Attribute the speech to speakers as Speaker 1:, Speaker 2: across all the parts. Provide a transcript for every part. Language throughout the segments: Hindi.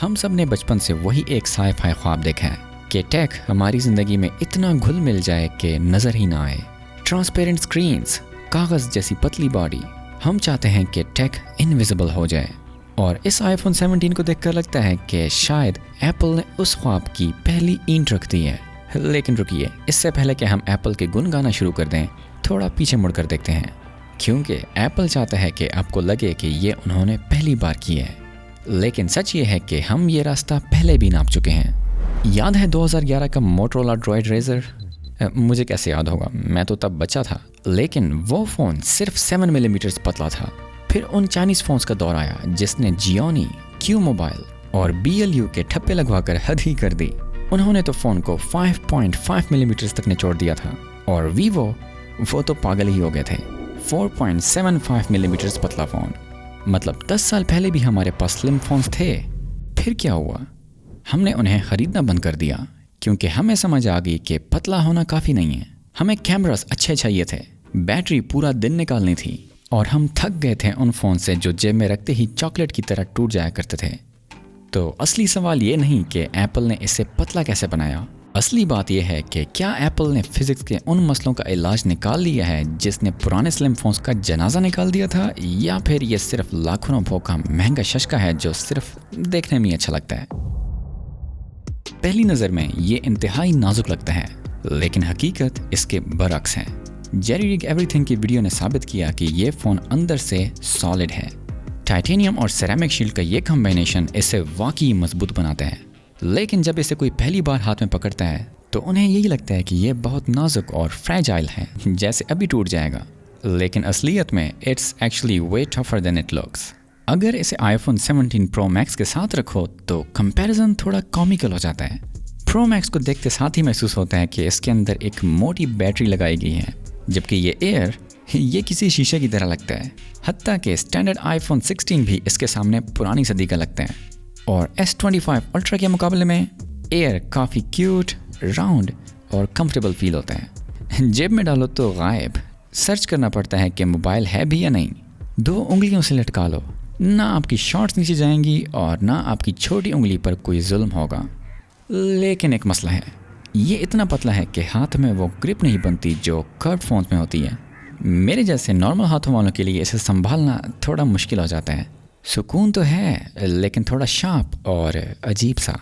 Speaker 1: हम सब ने बचपन से वही एक साई-फाई ख्वाब देखा है कि टेक हमारी ज़िंदगी में इतना घुल मिल जाए कि नज़र ही ना आए। ट्रांसपेरेंट स्क्रीन्स, कागज़ जैसी पतली बॉडी। हम चाहते हैं कि टेक इनविजिबल हो जाए। और इस आईफोन 17 को देखकर लगता है कि शायद एप्पल ने उस ख्वाब की पहली ईंट रख दी है। लेकिन रुकिए, इससे पहले कि हम एप्पल के गुण गाना शुरू कर दें, थोड़ा पीछे मुड़कर देखते हैं, क्योंकि एप्पल चाहता है कि आपको लगे कि ये उन्होंने पहली बार किया है। लेकिन सच ये है कि हम ये रास्ता पहले भी नाप चुके हैं। याद है 2011 का मोटोरोला ड्रॉइड रेजर? मुझे कैसे याद होगा, मैं तो तब बच्चा था। लेकिन वो फ़ोन सिर्फ 7 मिलीमीटर पतला था। फिर उन चाइनीज़ फ़ोन्स का दौर आया जिसने जियोनी, क्यू मोबाइल और BLU के ठप्पे लगवाकर हद ही कर दी। उन्होंने तो फ़ोन को 5.5 मिलीमीटर तक निचोड़ दिया था। और वीवो, वो तो पागल ही हो गए थे। 4.75 मिलीमीटर पतला फ़ोन। मतलब 10 साल पहले भी हमारे पास स्लिम फ़ोन्स थे। फिर क्या हुआ? हमने उन्हें ख़रीदना बंद कर दिया, क्योंकि हमें समझ आ गई कि पतला होना काफ़ी नहीं है। हमें कैमरास अच्छे चाहिए थे, बैटरी पूरा दिन निकालनी थी, और हम थक गए थे उन फ़ोन से जो जेब में रखते ही चॉकलेट की तरह टूट जाया करते थे। तो असली सवाल ये नहीं कि एप्पल ने इसे पतला कैसे बनाया। असली बात यह है कि क्या एप्पल ने फिज़िक्स के उन मसलों का इलाज निकाल लिया है जिसने पुराने स्लिम फ़ोन्स का जनाजा निकाल दिया था, या फिर ये सिर्फ लाखों रुपयों का महंगा शशका है जो सिर्फ देखने में अच्छा लगता है। पहली नज़र में ये इंतहाई नाजुक लगता है, लेकिन हकीकत इसके बरअक्स है। जेरी रिग एवरीथिंग की वीडियो ने साबित किया कि ये फ़ोन अंदर से सॉलिड है। टाइटेनियम और सेरेमिक शील्ड का ये कॉम्बिनेशन इसे वाकई मजबूत बनाता है। लेकिन जब इसे कोई पहली बार हाथ में पकड़ता है तो उन्हें यही लगता है कि ये बहुत नाजुक और फ्रेजाइल है, जैसे अभी टूट जाएगा। लेकिन असलियत में it's actually way tougher than it looks. अगर इसे आईफोन 17 प्रो मैक्स के साथ रखो तो कंपैरिजन थोड़ा कॉमिकल हो जाता है। प्रो मैक्स को देखते साथ ही महसूस होता है कि इसके अंदर एक मोटी बैटरी लगाई गई है, जबकि ये एयर ये किसी शीशे की तरह लगता है। हत्ता कि स्टैंडर्ड आईफोन 16 भी इसके सामने पुरानी सदी का लगता है। और S25 अल्ट्रा के मुकाबले में एयर काफ़ी क्यूट, राउंड और कंफर्टेबल फील होता है। जेब में डालो तो गायब, सर्च करना पड़ता है कि मोबाइल है भी या नहीं। 2 उंगलियों से लटका लो, ना आपकी शॉर्ट्स नीचे जाएंगी और ना आपकी छोटी उंगली पर कोई जुल्म होगा। लेकिन एक मसला है, ये इतना पतला है कि हाथ में वो ग्रिप नहीं बनती जो कर्व फोन्स में होती है। मेरे जैसे नॉर्मल हाथों वालों के लिए इसे संभालना थोड़ा मुश्किल हो जाता है। सुकून तो है, लेकिन थोड़ा शार्प और अजीब सा।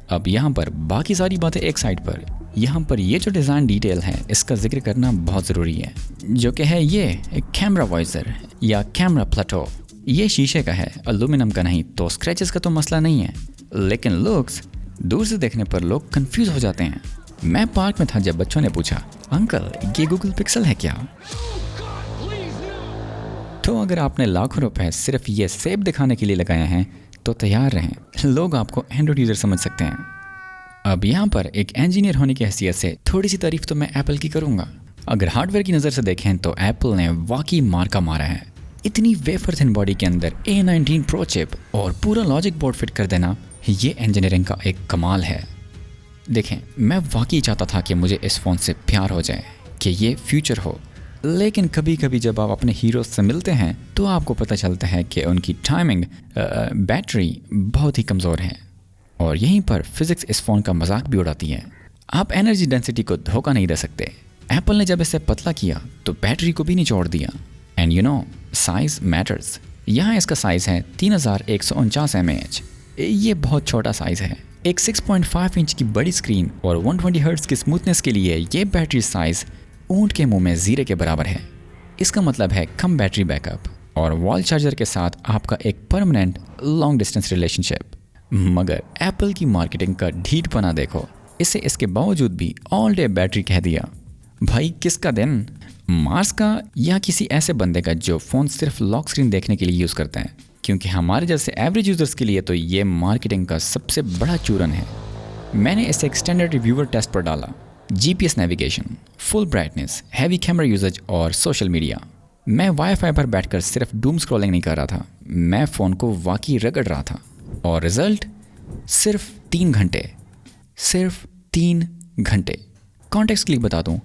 Speaker 1: अब यहाँ पर बाकी सारी बातें एक साइड पर, यहाँ पर ये जो डिज़ाइन डिटेल है इसका जिक्र करना बहुत ज़रूरी है, जो कि है ये कैमरा वाइजर या कैमरा प्लेटो। ये शीशे का है, एल्यूमिनियम का नहीं, तो स्क्रैचेस का तो मसला नहीं है। लेकिन लुक्स, दूर से देखने पर लोग कंफ्यूज हो जाते हैं। मैं पार्क में था जब बच्चों ने पूछा, अंकल ये गूगल पिक्सल है क्या? तो अगर आपने लाखों रुपए सिर्फ ये सेब दिखाने के लिए लगाए हैं तो तैयार रहें, लोग आपको एंड्रॉइड यूज़र समझ सकते हैं। अब यहाँ पर एक इंजीनियर होने की हैसियत से थोड़ी सी तारीफ तो मैं एप्पल की करूँगा। अगर हार्डवेयर की नज़र से देखें तो एप्पल ने वाकई मार्का मारा है। इतनी वेफर थिन बॉडी के अंदर A19 प्रो चिप और पूरा लॉजिक बोर्ड फिट कर देना, ये इंजीनियरिंग का एक कमाल है। देखें, मैं वाकई चाहता था कि मुझे इस फ़ोन से प्यार हो जाए, कि ये फ्यूचर हो। लेकिन कभी कभी जब आप अपने हीरोज़ से मिलते हैं तो आपको पता चलता है कि उनकी टाइमिंग, बैटरी बहुत ही कमज़ोर है। और यहीं पर फिज़िक्स इस फ़ोन का मजाक भी उड़ाती है। आप एनर्जी डेंसिटी को धोखा नहीं दे सकते। एप्पल ने जब इसे पतला किया तो बैटरी को भी निचोड़ दिया। And you know, size matters. यहाँ इसका साइज़ है 3149 mAh। ये बहुत छोटा साइज़ है। एक 6.5 इंच की बड़ी स्क्रीन और 120 हर्ट्ज़ की स्मूथनेस के लिए ये बैटरी साइज़ ऊंट के मुंह में जीरे के बराबर है। इसका मतलब है कम बैटरी बैकअप और वॉल चार्जर के साथ आपका एक परमानेंट लॉन्ग डिस्टेंस रिलेशनशिप। मगर एप्पल की मार्केटिंग का ढीठपना देखो। इसे इसके बावजूद भी ऑल डे बैटरी कह दिया। भाई किसका दिन, मार्स का या किसी ऐसे बंदे का जो फ़ोन सिर्फ लॉक स्क्रीन देखने के लिए यूज़ करते हैं? क्योंकि हमारे जैसे एवरेज यूज़र्स के लिए तो ये मार्केटिंग का सबसे बड़ा चूरन है। मैंने इसे एक स्टैंडर्ड रिव्यूअर टेस्ट पर डाला। GPS navigation, full brightness, heavy camera usages और सोशल मीडिया। मैं वाईफाई पर बैठकर सिर्फ डूम स्क्रॉलिंग नहीं कर रहा था, मैं फ़ोन को वाकई रगड़ रहा था। और रिजल्ट सिर्फ 3 घंटे, सिर्फ 3 घंटे। कॉन्टेक्स्ट के लिए बता दूं,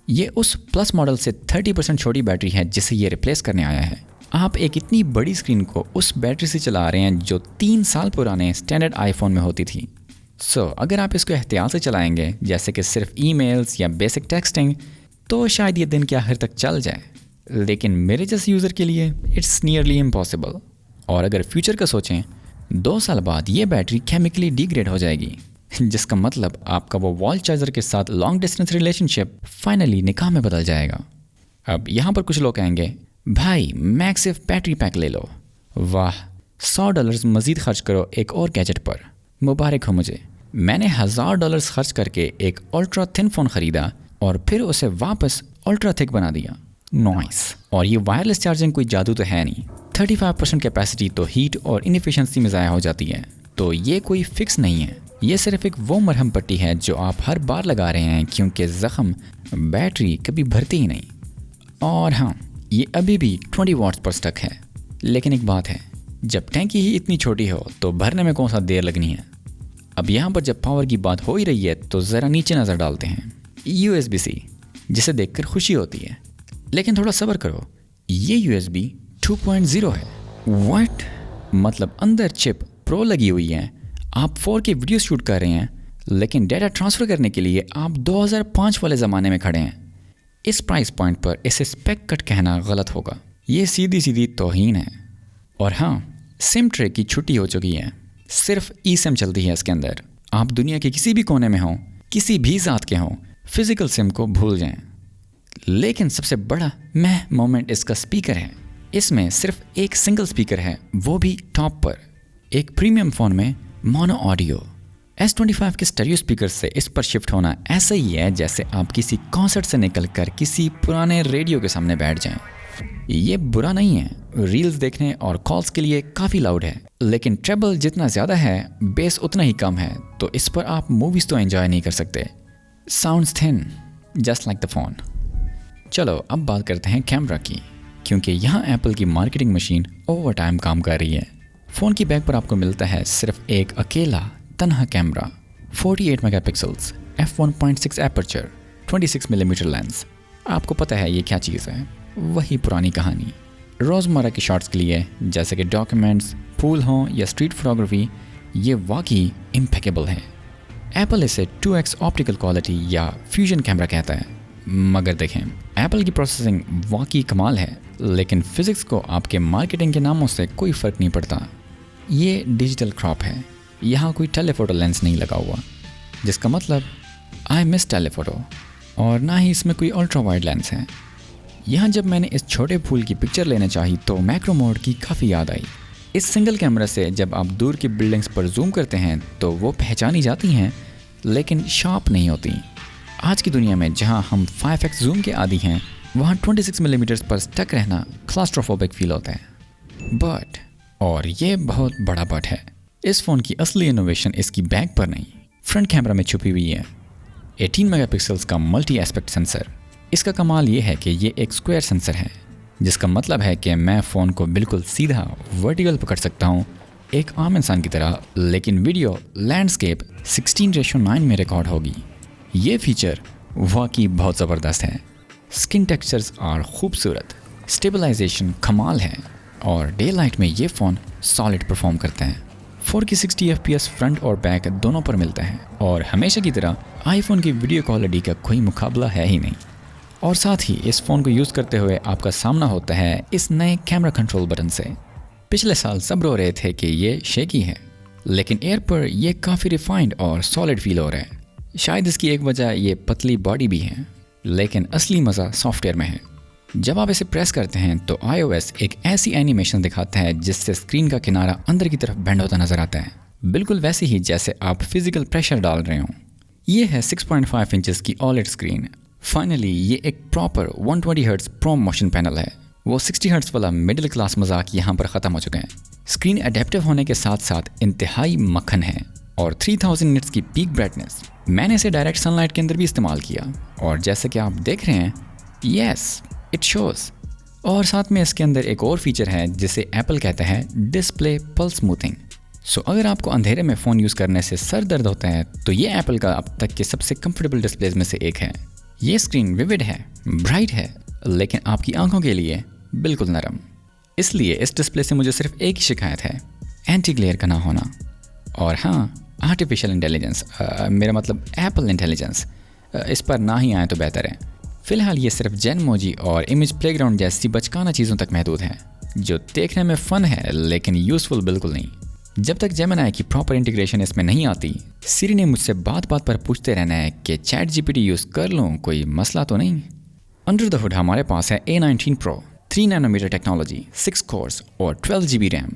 Speaker 1: ये उस प्लस मॉडल से 30% छोटी बैटरी है जिसे ये रिप्लेस करने आया है। आप एक इतनी बड़ी स्क्रीन को उस बैटरी से चला रहे हैं जो 3 साल पुराने स्टैंडर्ड आईफोन में होती थी। अगर आप इसको एहतियात से चलाएंगे, जैसे कि सिर्फ ईमेल्स या बेसिक टेक्सटिंग, तो शायद ये दिन के आखिर तक चल जाए, लेकिन मेरे जैसे यूज़र के लिए इट्स नियरली इम्पॉसिबल। और अगर फ्यूचर का सोचें, 2 साल बाद ये बैटरी केमिकली डिग्रेड हो जाएगी, जिसका मतलब आपका वो वॉल चार्जर के साथ लॉन्ग डिस्टेंस रिलेशनशिप फाइनली निकाह में बदल जाएगा। अब यहाँ पर कुछ लोग कहेंगे, भाई मैक्सिफ बैटरी पैक ले लो। वाह, $100 मज़ीद खर्च करो एक और गैजेट पर। मुबारक हो मुझे, मैंने $1000 खर्च करके एक अल्ट्रा थिन फ़ोन ख़रीदा और फिर उसे वापस अल्ट्रा थिक बना दिया। नॉइस। और ये वायरलेस चार्जिंग कोई जादू तो है नहीं। 35% कैपेसिटी तो हीट और इनएफिशिएंसी में ज़ाया हो जाती है, तो ये कोई फिक्स नहीं है। ये सिर्फ एक वो मरहम पट्टी है जो आप हर बार लगा रहे हैं क्योंकि ज़ख़म बैटरी कभी भरती ही नहीं। और हाँ, ये अभी भी 20 वाट्स पर स्टक है। लेकिन एक बात है, जब टैंकी ही इतनी छोटी हो तो भरने में कौन सा देर लगनी है। अब यहाँ पर जब पावर की बात हो ही रही है तो ज़रा नीचे नज़र डालते हैं। USB-C, जिसे देखकर खुशी होती है, लेकिन थोड़ा सब्र करो, ये USB 2.0 है। व्हाट? मतलब अंदर चिप प्रो लगी हुई है, आप 4K वीडियो शूट कर रहे हैं, लेकिन डेटा ट्रांसफ़र करने के लिए आप 2005 वाले ज़माने में खड़े हैं। इस प्राइस पॉइंट पर इसे स्पेक कट कहना गलत होगा, ये सीधी सीधी तौहीन है। और हाँ, सिम ट्रे की छुट्टी हो चुकी है, सिर्फ eSIM चलती है इसके अंदर। आप दुनिया के किसी भी कोने में हों, किसी भी ज़ात के हों, फिज़िकल सिम को भूल जाएं। लेकिन सबसे बड़ा मोमेंट इसका स्पीकर है। इसमें सिर्फ एक सिंगल स्पीकर है, वो भी टॉप पर। एक प्रीमियम फ़ोन में मोनो ऑडियो। S25 के स्टेरियो स्पीकर से इस पर शिफ्ट होना ऐसा ही है जैसे आप किसी कॉन्सर्ट से निकलकर किसी पुराने रेडियो के सामने बैठ जाएं। ये बुरा नहीं है, रील्स देखने और कॉल्स के लिए काफ़ी लाउड है, लेकिन ट्रेबल जितना ज़्यादा है बेस उतना ही कम है, तो इस पर आप मूवीज़ तो एंजॉय नहीं कर सकते। Sounds thin just like the phone. चलो अब बात करते हैं कैमरा की, क्योंकि यहाँ एप्पल की मार्केटिंग मशीन ओवर टाइम काम कर रही है। फ़ोन की बैक पर आपको मिलता है सिर्फ एक अकेला तन्हा camera, 48 megapixels, f1.6 aperture, 26 millimetre lens. आपको पता है ये क्या चीज़ है, वही पुरानी कहानी। रोज़मर्रा के शॉट्स के लिए, जैसे कि डॉक्यूमेंट्स, पूल हों या स्ट्रीट फोटोग्राफी, ये वाकई इम्पेकेबल है। एप्पल इसे 2x ऑप्टिकल क्वालिटी या फ्यूजन कैमरा कहता है। मगर देखें, एप्पल की प्रोसेसिंग वाकई कमाल है, लेकिन फ़िज़िक्स को आपके मार्केटिंग के नामों से कोई फ़र्क नहीं पड़ता। ये डिजिटल क्रॉप है, यहाँ कोई टेलीफोटो लेंस नहीं लगा हुआ, जिसका मतलब आई मिस टेलीफोटो, और ना ही इसमें कोई अल्ट्रा वाइड लेंस है। यहाँ जब मैंने इस छोटे फूल की पिक्चर लेना चाही तो मैक्रो मोड की काफ़ी याद आई। इस सिंगल कैमरा से जब आप दूर की बिल्डिंग्स पर जूम करते हैं तो वो पहचानी जाती हैं, लेकिन शार्प नहीं होती। आज की दुनिया में जहाँ हम 5x जूम के आदी हैं, वहाँ 26 मिलीमीटर पर स्टक रहना क्लास्ट्रोफोबिक फील होता है। बट, और ये बहुत बड़ा बट है, इस फ़ोन की असली इनोवेशन इसकी बैक पर नहीं, फ्रंट कैमरा में छुपी हुई है। 18 मेगापिक्सल्स का मल्टी एस्पेक्ट सेंसर। इसका कमाल ये है कि ये एक स्क्वायर सेंसर है, जिसका मतलब है कि मैं फ़ोन को बिल्कुल सीधा वर्टिकल पकड़ सकता हूँ, एक आम इंसान की तरह, लेकिन वीडियो लैंडस्केप 16:9 में रिकॉर्ड होगी। ये फीचर वाकई बहुत ज़बरदस्त है। स्किन टेक्सचर्स और खूबसूरत, स्टेबलाइजेशन कमाल है, और डे लाइट में ये फ़ोन सॉलिड परफॉर्म करता है। 4K 60 FPS फ्रंट और बैक दोनों पर मिलता है, और हमेशा की तरह आईफोन की वीडियो क्वालिटी का कोई मुकाबला है ही नहीं। और साथ ही इस फ़ोन को यूज़ करते हुए आपका सामना होता है इस नए कैमरा कंट्रोल बटन से। पिछले साल सब रो रहे थे कि ये शेकी है, लेकिन एयर पर यह काफ़ी रिफाइंड और सॉलिड फील हो रहा है। शायद इसकी एक वजह ये पतली बॉडी भी है, लेकिन असली मज़ा सॉफ्टवेयर में है। जब आप इसे प्रेस करते हैं तो iOS एक ऐसी एनिमेशन दिखाता है जिससे स्क्रीन का किनारा अंदर की तरफ बेंड होता नज़र आता है, बिल्कुल वैसे ही जैसे आप फिजिकल प्रेशर डाल रहे हों। ये है 6.5 इंचेस की OLED स्क्रीन। फाइनली ये एक proper 120 hertz pro motion panel है। वो 60 हर्ट्ज वाला मिडिल क्लास मजाक यहाँ पर ख़त्म हो चुके हैं। स्क्रीन एडेप्टिव होने के साथ साथ इंतहाई मक्खन है, और 3000 निट्स की पीक ब्राइटनेस। मैंने इसे डायरेक्ट सनलाइट के अंदर भी इस्तेमाल किया, और जैसे कि आप देख रहे हैं, यस इट शोज़। और साथ में इसके अंदर एक और फीचर है जिसे एप्पल कहता है डिस्प्ले पल्स स्मूथिंग। सो अगर आपको अंधेरे में फ़ोन यूज़ करने से सर दर्द होता है तो ये एप्पल का अब तक के सबसे कंफर्टेबल डिस्प्लेज में से एक है। ये स्क्रीन विविड है, ब्राइट है, लेकिन आपकी आंखों के लिए बिल्कुल नरम। इसलिए इस डिस्प्ले से मुझे सिर्फ एक ही शिकायत है, एंटी ग्लेयर का ना होना। और हाँ, आर्टिफिशियल इंटेलिजेंस, मेरा मतलब एप्पल इंटेलिजेंस, इस पर ना ही आए तो बेहतर है। फ़िलहाल ये सिर्फ जेनमोजी और इमेज प्लेग्राउंड जैसी बचकाना चीज़ों तक महदूद है, जो देखने में फ़न है लेकिन यूज़फुल बिल्कुल नहीं। जब तक जेमिनी की प्रॉपर इंटीग्रेशन इसमें नहीं आती, सिरी ने मुझसे बात बात पर पूछते रहना है कि चैट जीपीटी यूज़ कर लूँ, कोई मसला तो नहीं। अंडर द हुड हमारे पास है A19 Pro, 3 nanometre technology, 6 course और 12 GB रैम।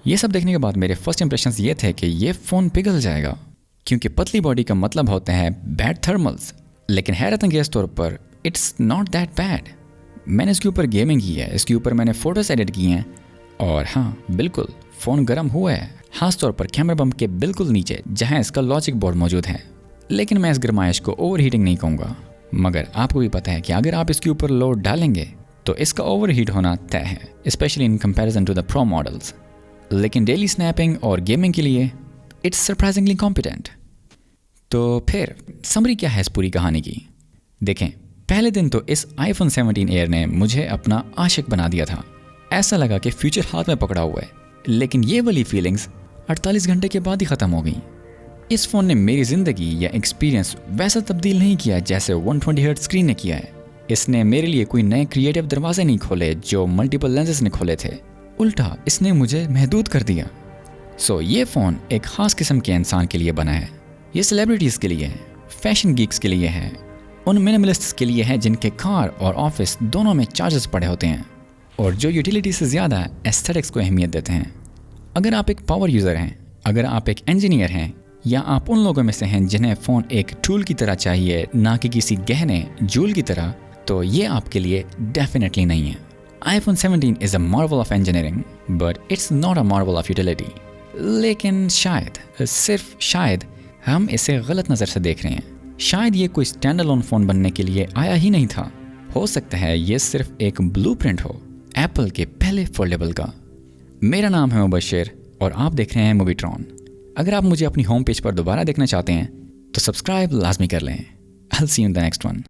Speaker 1: ये सब देखने के बाद मेरे फर्स्ट इंप्रेशंस ये थे कि ये फ़ोन पिघल जाएगा, क्योंकि पतली बॉडी का मतलब होते हैं बैड थर्मल्स। लेकिन हैरत अंगेज़ तौर पर इट्स नॉट दैट बैड। मैंने इसके ऊपर गेमिंग की है, इसके ऊपर मैंने फ़ोटोज़ एडिट की हैं, और हाँ बिल्कुल फ़ोन गर्म हुआ है, खास तौर पर कैमरा बम्प के बिल्कुल नीचे जहाँ इसका लॉजिक बोर्ड मौजूद है। लेकिन मैं इस गर्माइश को ओवर हीटिंग नहीं कहूँगा, मगर आपको भी पता है कि अगर आप इसके ऊपर लोड डालेंगे तो इसका ओवर हीट होना तय है, specially in comparison to the pro models. लेकिन डेली स्नैपिंग और गेमिंग के लिए इट्स सरप्राइजिंगली कॉम्पिटेंट। तो फिर समरी क्या है इस पूरी कहानी की? देखें, पहले दिन तो इस iPhone 17 एयर ने मुझे अपना आशिक बना दिया था। ऐसा लगा कि फ्यूचर हाथ में पकड़ा हुआ है। लेकिन ये वाली फीलिंग्स 48 घंटे के बाद ही ख़त्म हो गई। इस फ़ोन ने मेरी ज़िंदगी या एक्सपीरियंस वैसा तब्दील नहीं किया जैसे 120 हर्ट्ज़ स्क्रीन ने किया है। इसने मेरे लिए कोई नए क्रिएटिव दरवाजे नहीं खोले जो मल्टीपल लेंसेज ने खोले थे। उल्टा इसने मुझे महदूद कर दिया। सो ये फ़ोन एक ख़ास किस्म के इंसान के लिए बना है। ये सेलिब्रिटीज़ के लिए है, फैशन गीक्स के लिए है, उन मिनिमलिस्ट्स के लिए है जिनके कार और ऑफिस दोनों में चार्जेस पड़े होते हैं और जो यूटिलिटी से ज़्यादा एस्थेटिक्स को अहमियत देते हैं। अगर आप एक पावर यूज़र हैं, अगर आप एक इंजीनियर हैं, या आप उन लोगों में से हैं जिन्हें फ़ोन एक टूल की तरह चाहिए ना कि किसी गहने जूल की तरह, तो ये आपके लिए डेफिनेटली नहीं है। iPhone 17 is a Marvel of engineering but it's not a Marvel of utility. लेकिन शायद, सिर्फ शायद, हम इसे गलत नज़र से देख रहे हैं। शायद ये कोई स्टैंड अलोन फ़ोन बनने के लिए आया ही नहीं था। हो सकता है ये सिर्फ एक ब्लूप्रिंट हो एप्पल के पहले फोल्डेबल का। मेरा नाम है मुबशिर और आप देख रहे हैं मूवीट्रॉन। अगर आप मुझे अपनी होम पेज पर दोबारा देखना चाहते हैं तो सब्सक्राइब लाजमी कर लें। I'll see you in the next one.